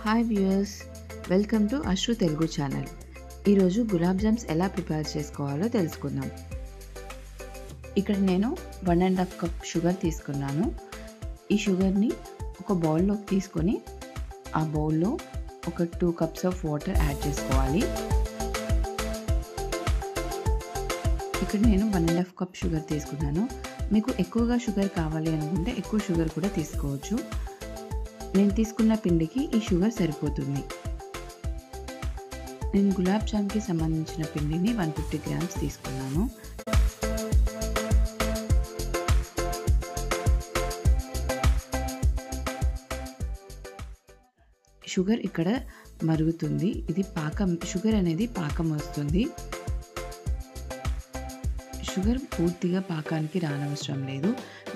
Hi viewers, welcome to Ashru Telugu channel. ఈరోజు గులాబ్ jams ఎలా ప్రిపేర్ చేసుకోవాలో తెలుసుకుందాం. ఇక్కడ నేను 1.5 కప్ షుగర్ తీసుకున్నాను. ఈ షుగర్ని ఒక బౌల్లోకి తీసుకొని ఆ బౌల్లో ఒక 2 కప్స్ ఆఫ్ వాటర్ యాడ్ చేసుకోవాలి. ఇక్కడ నేను 1.5 కప్ షుగర్ తీసుకున్నాను. మీకు ఎక్కువగా షుగర్ కావాలి అనుకుంటే ఎక్కువ షుగర్ కూడా తీసుకోవచ్చు. నేను తీసుకున్న పిండికి ఈ షుగర్ సరిపోతుంది. నేను గులాబ్ జామ్కి సంబంధించిన పిండిని 150 గ్రామ్స్ తీసుకున్నాను. షుగర్ ఇక్కడ మరుగుతుంది. ఇది షుగర్ అనేది పాకం వస్తుంది. షుగర్ పూర్తిగా పాకానికి రానవసరం లేదు.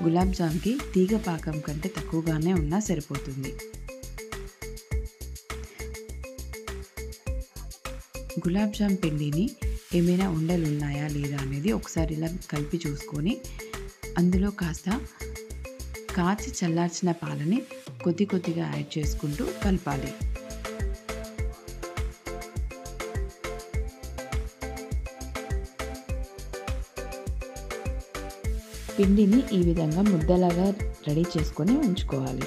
గులాబ్ జామ్కి తీగ పాకం కంటే తక్కువగానే ఉన్నా సరిపోతుంది. గులాబ్ జామ్ పిండిని ఏమైనా ఉండలు ఉన్నాయా లేదా అనేది ఒకసారి ఇలా కలిపి చూసుకొని అందులో కాస్త కాచి చల్లార్చిన పాలని కొద్ది కొద్దిగా యాడ్ చేసుకుంటూ కలపాలి. పిండిని ఈ విధంగా ముద్దలాగా రెడీ చేసుకొని ఉంచుకోవాలి.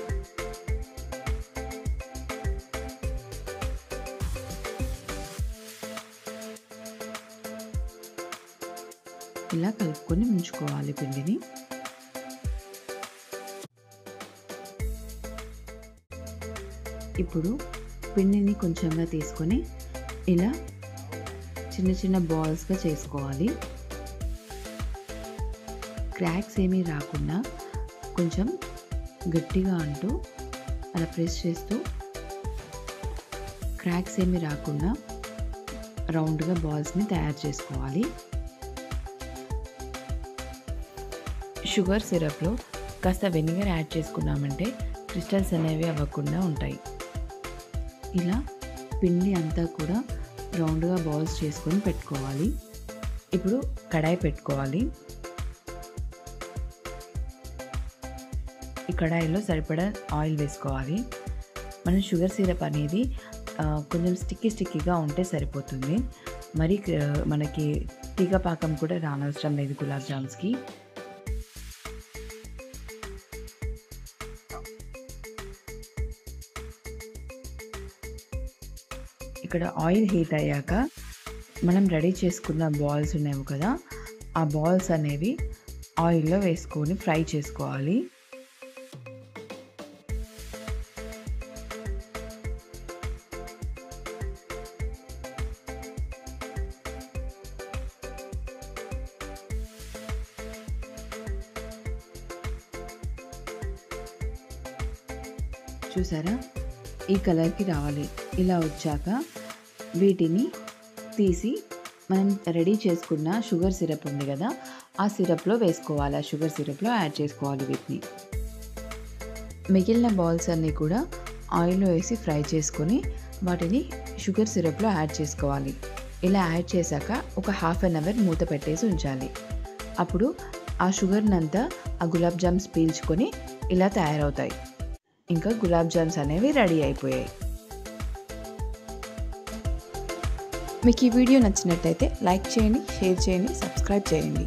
ఇలా కలుపుకొని ఉంచుకోవాలి పిండిని. ఇప్పుడు పిండిని కొంచెంగా తీసుకొని ఇలా చిన్న చిన్న బాల్స్గా చేసుకోవాలి. క్రాక్స్ ఏమీ రాకుండా కొంచెం గట్టిగా అంటూ అలా ప్రెస్ చేస్తూ క్రాక్స్ ఏమీ రాకుండా రౌండ్గా బాల్స్ని తయారు చేసుకోవాలి. షుగర్ సిరప్లో కాస్త వెనిగర్ యాడ్ చేసుకున్నామంటే క్రిస్టల్స్ అనేవి అవ్వకుండా ఉంటాయి. ఇలా పిండి అంతా కూడా రౌండ్గా బాల్స్ చేసుకొని పెట్టుకోవాలి. ఇప్పుడు కడాయి పెట్టుకోవాలి. ఈ కడాయిలో సరిపడా ఆయిల్ వేసుకోవాలి. మనం షుగర్ సిరప్ అనేది కొంచెం స్టిక్కీగా ఉంటే సరిపోతుంది. మరి మనకి తీగ పాకం కూడా రానవసరం లేదు గులాబ్ జామ్స్కి. ఇక్కడ ఆయిల్ హీట్ అయ్యాక మనం రెడీ చేసుకున్న బాల్స్ ఉన్నాయి కదా, ఆ బాల్స్ అనేవి ఆయిల్లో వేసుకొని ఫ్రై చేసుకోవాలి. చూసారా, ఈ కలర్కి రావాలి. ఇలా వచ్చాక వీటిని తీసి మనం రెడీ చేసుకున్న షుగర్ సిరప్ ఉంది కదా, ఆ సిరప్లో వేసుకోవాలి. ఆ షుగర్ సిరప్లో యాడ్ చేసుకోవాలి వీటిని. మిగిలిన బాల్స్ అన్నీ కూడా ఆయిల్లో వేసి ఫ్రై చేసుకొని వాటిని షుగర్ సిరప్లో యాడ్ చేసుకోవాలి. ఇలా యాడ్ చేశాక ఒక ½ అన్ అవర్ మూత పెట్టేసి ఉంచాలి. అప్పుడు ఆ షుగర్నంతా ఆ గులాబ్ జామ్స్ పీల్చుకొని ఇలా తయారవుతాయి. ఇంకా గులాబ్ జామ్స్ అనేవి రెడీ అయిపోయాయి. మీకు ఈ వీడియో నచ్చినట్టయితే లైక్ చేయండి, షేర్ చేయండి, సబ్స్క్రైబ్ చేయండి.